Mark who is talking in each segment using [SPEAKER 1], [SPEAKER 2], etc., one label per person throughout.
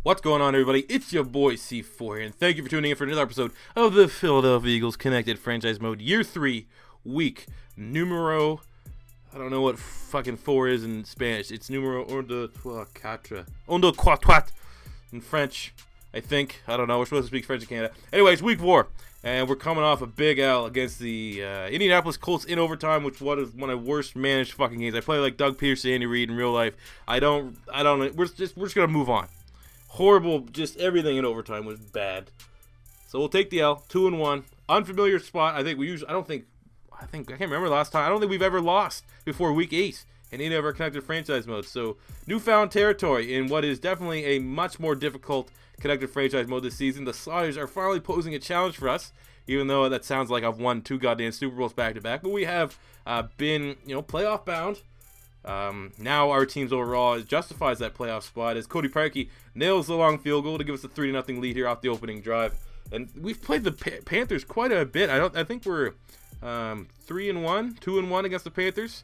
[SPEAKER 1] What's going on, everybody? It's your boy C4 here, and thank you for tuning in for another episode of the Philadelphia Eagles Connected Franchise Mode Year 3, week numero... I don't know what fucking 4 is in Spanish. It's numero uno, quatre in French, I think. I don't know. We're supposed to speak French in Canada. Anyways, week 4, and we're coming off a big L against the Indianapolis Colts in overtime, which was one of the worst managed fucking games. I play like Doug Peterson, Andy Reid in real life. We're just gonna move on. Horrible, just everything in overtime was bad. So we'll take the L, 2-1. Unfamiliar spot. I can't remember last time. I don't think we've ever lost before week 8 in any of our connected franchise modes. So newfound territory in what is definitely a much more difficult connected franchise mode this season. The Slaughters are finally posing a challenge for us, even though that sounds like I've won 2 goddamn Super Bowls back to back. But we have been, playoff bound. Now our team's overall justifies that playoff spot as Cody Parkey nails the long field goal to give us a 3-0 lead here off the opening drive. And we've played the Panthers quite a bit. I think we're 3-1, 2-1 against the Panthers.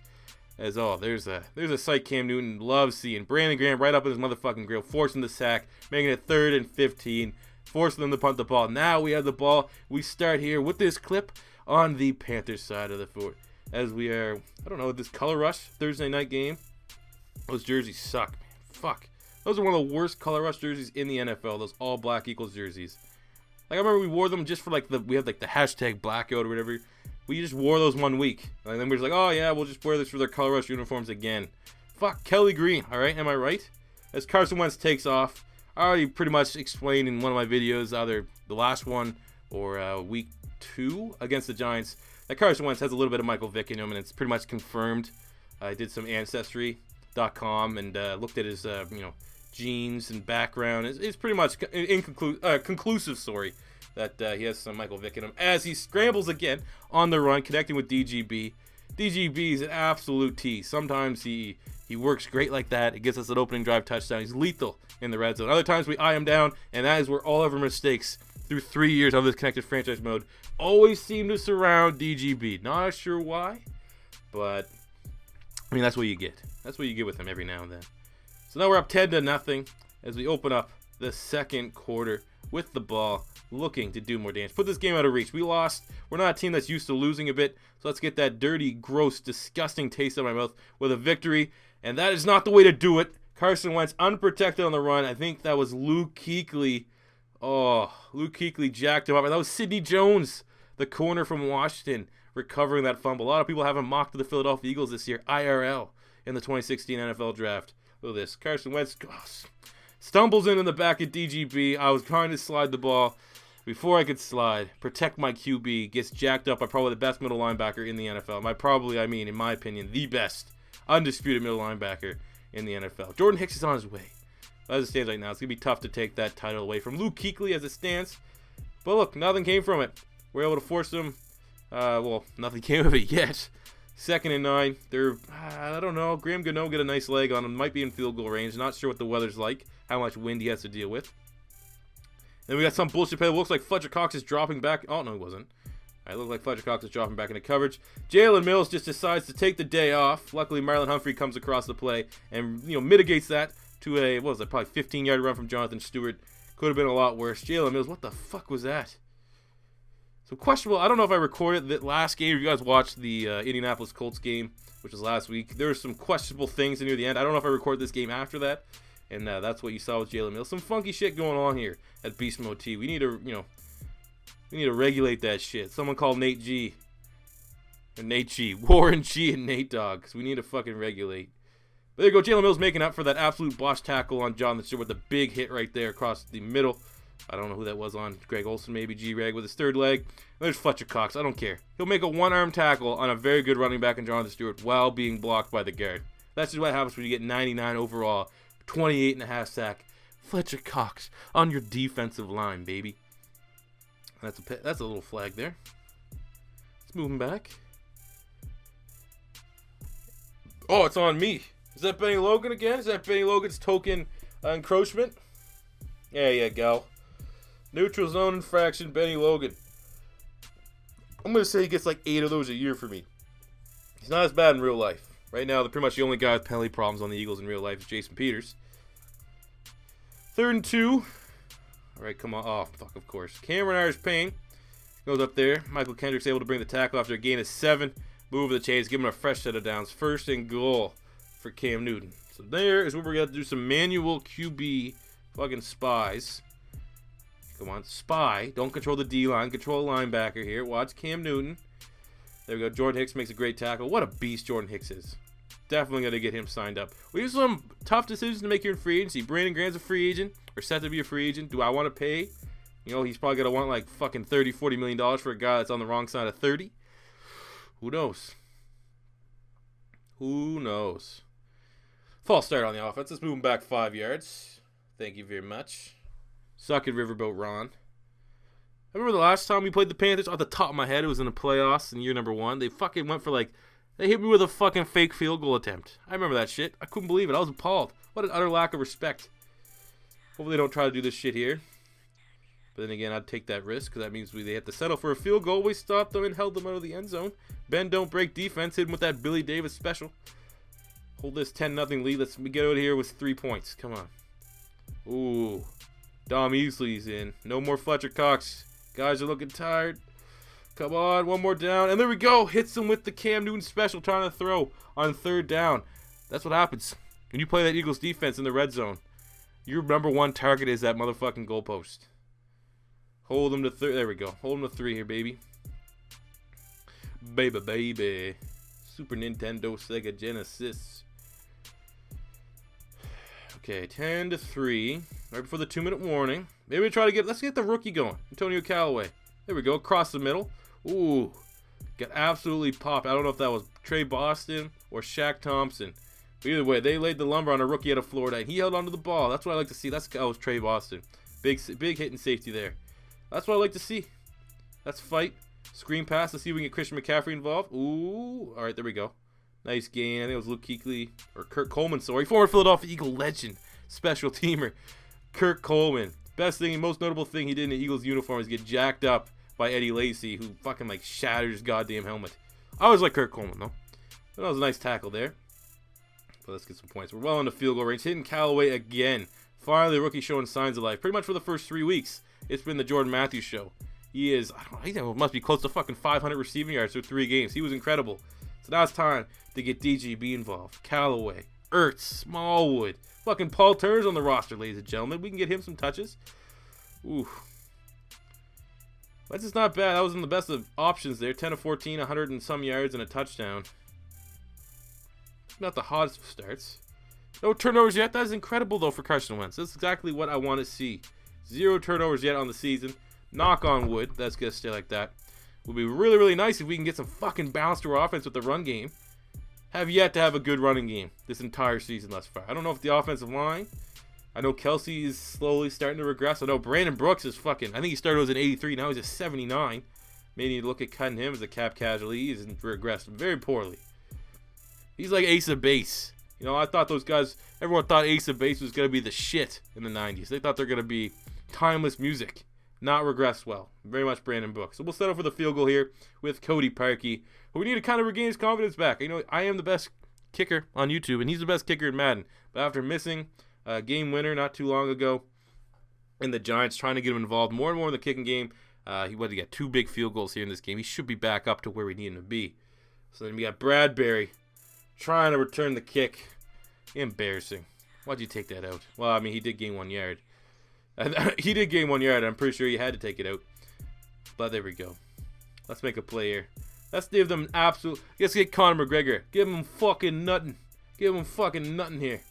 [SPEAKER 1] There's a sight Cam Newton loves seeing. Brandon Graham right up in his motherfucking grill, forcing the sack, making it 3rd and 15, forcing them to punt the ball. Now we have the ball. We start here with this clip on the Panthers side of the fort. As we are, this color rush Thursday night game. Those jerseys suck, man. Fuck. Those are one of the worst color rush jerseys in the NFL. Those all black equals jerseys. Like, I remember we wore them just for we had the hashtag blackout or whatever. We just wore those 1 week. And then we're just like, oh yeah, we'll just wear this for their color rush uniforms again. Fuck Kelly Green, alright? Am I right? As Carson Wentz takes off, I already pretty much explained in one of my videos, either the last one or week 2 against the Giants, that Carson Wentz has a little bit of Michael Vick in him, and it's pretty much confirmed. I did some Ancestry.com and looked at his, genes and background. It's pretty much conclusive story that he has some Michael Vick in him. As he scrambles again on the run, connecting with DGB. DGB is an absolute tease. Sometimes he works great like that. It gets us an opening drive touchdown. He's lethal in the red zone. Other times we eye him down, and that is where all of our mistakes through 3 years of this connected franchise mode always seem to surround DGB. Not sure why, but that's what you get. That's what you get with him every now and then. So now we're up 10-0 as we open up the second quarter with the ball, looking to do more damage. Put this game out of reach. We lost. We're not a team that's used to losing a bit, so let's get that dirty, gross, disgusting taste out of my mouth with a victory, and that is not the way to do it. Carson Wentz unprotected on the run. I think that was Luke Kuechly. Oh, Luke Kuechly jacked him up, and that was Sidney Jones, the corner from Washington, recovering that fumble. A lot of people haven't mocked the Philadelphia Eagles this year, IRL, in the 2016 NFL Draft. Look at this. Carson Wentz stumbles in the back of DGB. I was trying to slide the ball. Before I could slide, protect my QB, gets jacked up by probably the best middle linebacker in the NFL. In my opinion, the best undisputed middle linebacker in the NFL. Jordan Hicks is on his way. As it stands right now, it's going to be tough to take that title away from Luke Kuechly as it stands. But look, nothing came from it. We're able to force them. Nothing came of it yet. 2nd and 9. I don't know. Graham Gano get a nice leg on him. Might be in field goal range. Not sure what the weather's like. How much wind he has to deal with. Then we got some bullshit play. It looks like Fletcher Cox is dropping back. Oh, no, he wasn't. It looked like Fletcher Cox is dropping back into coverage. Jalen Mills just decides to take the day off. Luckily, Marlon Humphrey comes across the play and mitigates that to a, probably 15-yard run from Jonathan Stewart. Could have been a lot worse. Jalen Mills, what the fuck was that? So questionable. I don't know if I recorded the last game. If you guys watched the Indianapolis Colts game, which was last week, there were some questionable things near the end. I don't know if I recorded this game after that, and that's what you saw with Jalen Mills. Some funky shit going on here at Beast Mode T. We need to regulate that shit. Someone called Nate G. Or Nate G. Warren G and Nate Dogg. Because we need to fucking regulate. But there you go. Jalen Mills making up for that absolute boss tackle on Jonathan Stewart with a big hit right there across the middle. I don't know who that was on. Greg Olsen, maybe. G-Reg with his 3rd leg. There's Fletcher Cox. I don't care. He'll make a one-arm tackle on a very good running back in Jonathan Stewart while being blocked by the guard. That's just what happens when you get 99 overall, 28.5 sack. Fletcher Cox on your defensive line, baby. That's a little flag there. Let's move him back. Oh, it's on me. Is that Benny Logan again? Is that Benny Logan's token encroachment? There you go. Neutral zone infraction, Benny Logan. I'm going to say he gets like 8 of those a year for me. He's not as bad in real life. Right now, pretty much the only guy with penalty problems on the Eagles in real life is Jason Peters. 3rd and 2. All right, come on. Oh, fuck, of course. Cameron Irish-Payne goes up there. Michael Kendrick's able to bring the tackle after a gain of 7. Move the chains, give him a fresh set of downs. 1st and goal for Cam Newton. So there is where we're going to do some manual QB fucking spies. Come on, spy. Don't control the D-line. Control the linebacker here. Watch Cam Newton. There we go. Jordan Hicks makes a great tackle. What a beast Jordan Hicks is. Definitely going to get him signed up. We have some tough decisions to make here in free agency. Brandon Graham's a free agent, or set to be a free agent. Do I want to pay? You know, he's probably going to want like fucking $30, $40 million for a guy that's on the wrong side of 30. Who knows? Who knows? False start on the offense. Let's move him back 5 yards. Thank you very much. Suck it, Riverboat Ron. I remember the last time we played the Panthers, off the top of my head, it was in the playoffs in year number 1. They fucking went for like, they hit me with a fucking fake field goal attempt. I remember that shit. I couldn't believe it. I was appalled. What an utter lack of respect. Hopefully they don't try to do this shit here. But then again, I'd take that risk, because that means they have to settle for a field goal. We stopped them and held them out of the end zone. Ben don't break defense, hit him with that Billy Davis special. Hold this 10-0 lead. Let's get out of here with 3 points. Come on. Ooh. Dom Easley's in. No more Fletcher Cox. Guys are looking tired. Come on, one more down. And there we go. Hits him with the Cam Newton special, trying to throw on 3rd down. That's what happens when you play that Eagles defense in the red zone. Your number 1 target is that motherfucking goalpost. Hold him to 3. There we go. Hold him to 3 here, baby. Baby. Super Nintendo, Sega Genesis. Okay, 10-3. Right before the 2-minute warning. Maybe we try to let's get the rookie going. Antonio Callaway. There we go. Across the middle. Ooh. Got absolutely popped. I don't know if that was Trey Boston or Shaq Thompson. But either way, they laid the lumber on a rookie out of Florida. And he held onto the ball. That's what I like to see. That was Trey Boston. Big hitting safety there. That's what I like to see. Let's fight. Screen pass. Let's see if we can get Christian McCaffrey involved. Ooh. All right, there we go. Nice gain. I think it was Luke Kuechly or Kirk Coleman. Sorry. Former Philadelphia Eagle legend. Special teamer. Kirk Coleman. Best thing, most notable thing he did in the Eagles uniform is get jacked up by Eddie Lacy, who fucking like shattered his goddamn helmet. I always like Kirk Coleman though. But that was a nice tackle there. But let's get some points. We're well into field goal range. Hitting Callaway again. Finally, the rookie showing signs of life. Pretty much for the first 3 weeks, it's been the Jordan Matthews show. He is, I don't know, he must be close to fucking 500 receiving yards through 3 games. He was incredible. So now it's time to get DGB involved. Callaway, Ertz, Smallwood. Fucking Paul Turner's on the roster, ladies and gentlemen. We can get him some touches. Ooh. That's just not bad. That was in the best of options there. 10-14, 100 and some yards and a touchdown. Not the hottest of starts. No turnovers yet. That is incredible, though, for Carson Wentz. That's exactly what I want to see. 0 turnovers yet on the season. Knock on wood. That's going to stay like that. Would be really, really nice if we can get some fucking balance to our offense with the run game. Have yet to have a good running game this entire season thus far. I don't know if the offensive line. I know Kelsey is slowly starting to regress. I know Brandon Brooks is fucking. I think he started as an 83. Now he's a 79. May need to look at cutting him as a cap casualty. He's regressed very poorly. He's like Ace of Base. You know, I thought those guys. Everyone thought Ace of Base was gonna be the shit in the 90s. They thought they're gonna be timeless music. Not regress well. Very much Brandon Brooks. So we'll settle for the field goal here with Cody Parkey. But we need to kind of regain his confidence back. You know, I am the best kicker on YouTube, and he's the best kicker in Madden. But after missing a game winner not too long ago, and the Giants trying to get him involved more and more in the kicking game, he wanted to get 2 big field goals here in this game. He should be back up to where we need him to be. So then we got Bradbury trying to return the kick. Embarrassing. Why'd you take that out? Well, I mean, he did gain 1 yard. He did gain 1 yard. I'm pretty sure he had to take it out. But there we go. Let's make a play here. Let's give them absolute. Let's get Conor McGregor. Give him fucking nothing. Give him fucking nothing here.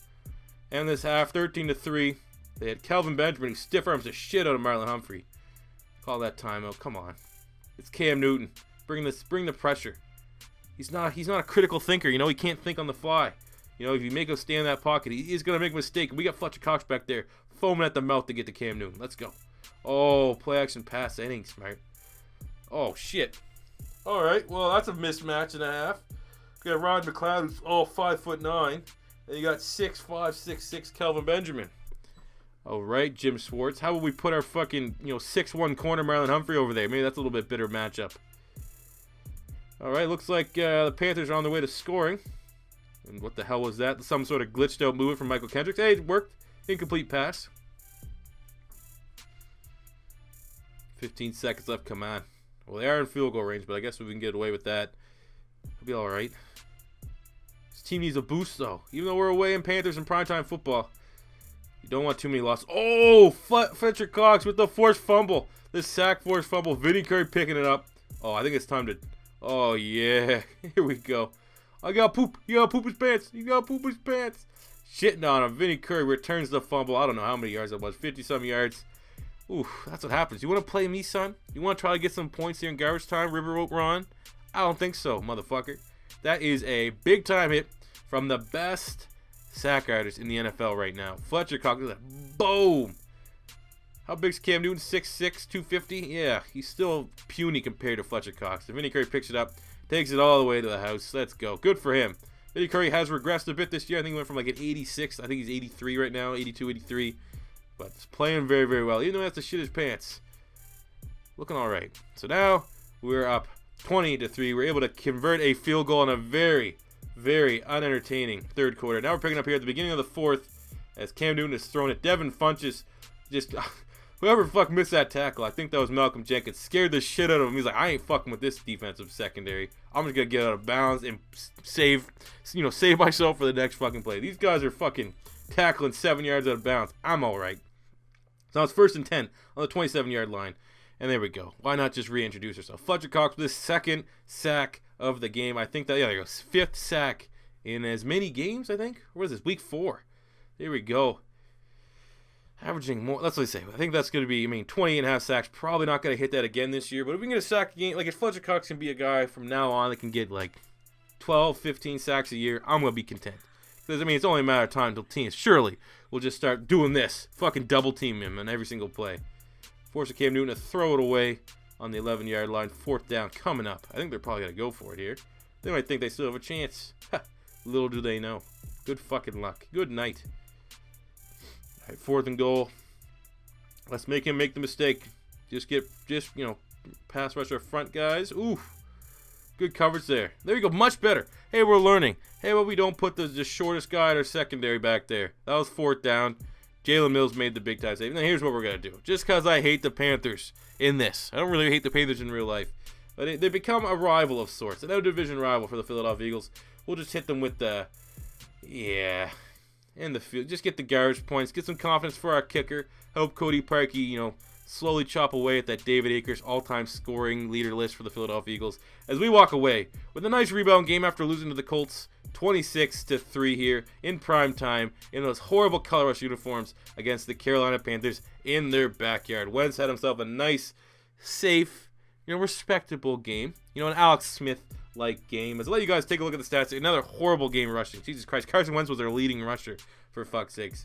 [SPEAKER 1] And this half, 13-3. They had Kelvin Benjamin who stiff arms the shit out of Marlon Humphrey. Call that timeout. Come on. It's Cam Newton. Bring the pressure. He's not a critical thinker. You know, he can't think on the fly. You know, if you make him stay in that pocket, he is going to make a mistake. We got Fletcher Cox back there foaming at the mouth to get to Cam Newton. Let's go. Oh, play action pass. That ain't smart. Oh, shit. All right. Well, that's a mismatch and a half. You got Rod McLeod, who's 5'9". And you got 6'5", 6'6" Kelvin Benjamin. All right, Jim Schwartz. How would we put our fucking, 6'1" corner Marlon Humphrey over there? Maybe that's a little bit bitter matchup. All right, looks like the Panthers are on their way to scoring. And what the hell was that? Some sort of glitched out movement from Michael Kendricks. Hey, it worked. Incomplete pass. 15 seconds left. Come on. Well, they are in field goal range, but I guess we can get away with that. We'll be all right. This team needs a boost, though. Even though we're away in Panthers and primetime football, you don't want too many losses. Oh, Fletcher Cox with the forced fumble. This sack forced fumble. Vinny Curry picking it up. Oh, I think it's time to... Oh, yeah. Here we go. I got poop. You got poop his pants. You got poop his pants. Shitting on him. Vinny Curry returns the fumble. I don't know how many yards it was. 50-some yards. Ooh, that's what happens. You want to play me, son? You want to try to get some points here in garbage time, Riverboat Ron? I don't think so, motherfucker. That is a big-time hit from the best sack artist in the NFL right now. Fletcher Cox. Boom. How big's Cam Newton? 6'6", 250? Yeah, he's still puny compared to Fletcher Cox. Vinny Curry picks it up, takes it all the way to the house. Let's go. Good for him. Vinny Curry has regressed a bit this year. I think he went from like an 86. I think he's 83 right now, 82, 83. But he's playing very, very well, even though he has to shit his pants. Looking all right. So now we're up 20-3. We're able to convert a field goal in a very, very unentertaining third quarter. Now we're picking up here at the beginning of the fourth as Cam Newton is thrown it. Devin Funchess just... Whoever the fuck missed that tackle, I think that was Malcolm Jenkins, scared the shit out of him. He's like, I ain't fucking with this defensive secondary. I'm just going to get out of bounds and save myself for the next fucking play. These guys are fucking tackling 7 yards out of bounds. I'm all right. So it's 1st and 10 on the 27-yard line. And there we go. Why not just reintroduce yourself? Fletcher Cox with his second sack of the game. I think that, yeah, there goes. 5th sack in as many games, I think. What is this? Week 4. There we go. Averaging more, let's say, I think that's going to be, 20.5 sacks. Probably not going to hit that again this year. But if we can get a sack a game, like if Fletcher Cox can be a guy from now on that can get like 12, 15 sacks a year, I'm going to be content. Because, it's only a matter of time until teams surely will just start doing this. Fucking double team him on every single play. Forcing Cam Newton to throw it away on the 11-yard line. 4th down coming up. I think they're probably going to go for it here. They might think they still have a chance. Little do they know. Good fucking luck. Good night. All right, 4th and goal. Let's make him make the mistake. Just pass rush our front guys. Ooh, good coverage there. There you go, much better. Hey, we're learning. Hey, but we don't put the shortest guy at our secondary back there. That was 4th down. Jalen Mills made the big time save. Now here's what we're gonna do. Just because I hate the Panthers in this, I don't really hate the Panthers in real life, but they become a rival of sorts, an out-of-division rival for the Philadelphia Eagles. We'll just hit them with the, in the field. Just get the garbage points. Get some confidence for our kicker. Hope Cody Parkey, slowly chop away at that David Akers all-time scoring leader list for the Philadelphia Eagles. As we walk away with a nice rebound game after losing to the Colts 26-3 here in prime time in those horrible color rush uniforms against the Carolina Panthers in their backyard. Wentz had himself a nice, safe, respectable game. An Alex Smith-like game. As I let you guys take a look at the stats, another horrible game rushing. Jesus Christ, Carson Wentz was their leading rusher, for fuck's sakes.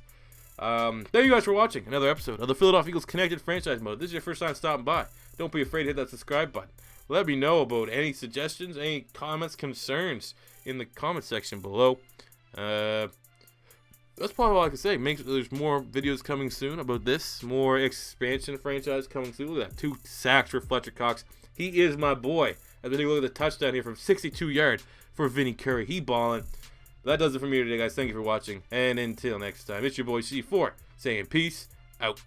[SPEAKER 1] Thank you guys for watching another episode of the Philadelphia Eagles Connected Franchise Mode. This is your first time stopping by. Don't be afraid to hit that subscribe button. Let me know about any suggestions, any comments, concerns in the comment section below. That's probably all I can say. There's more videos coming soon about this. More expansion franchise coming soon. Look at that. 2 sacks for Fletcher Cox. He is my boy. As we take a look at the touchdown here from 62 yards for Vinny Curry. He balling. That does it for me today, guys. Thank you for watching. And until next time, it's your boy C4 saying peace out.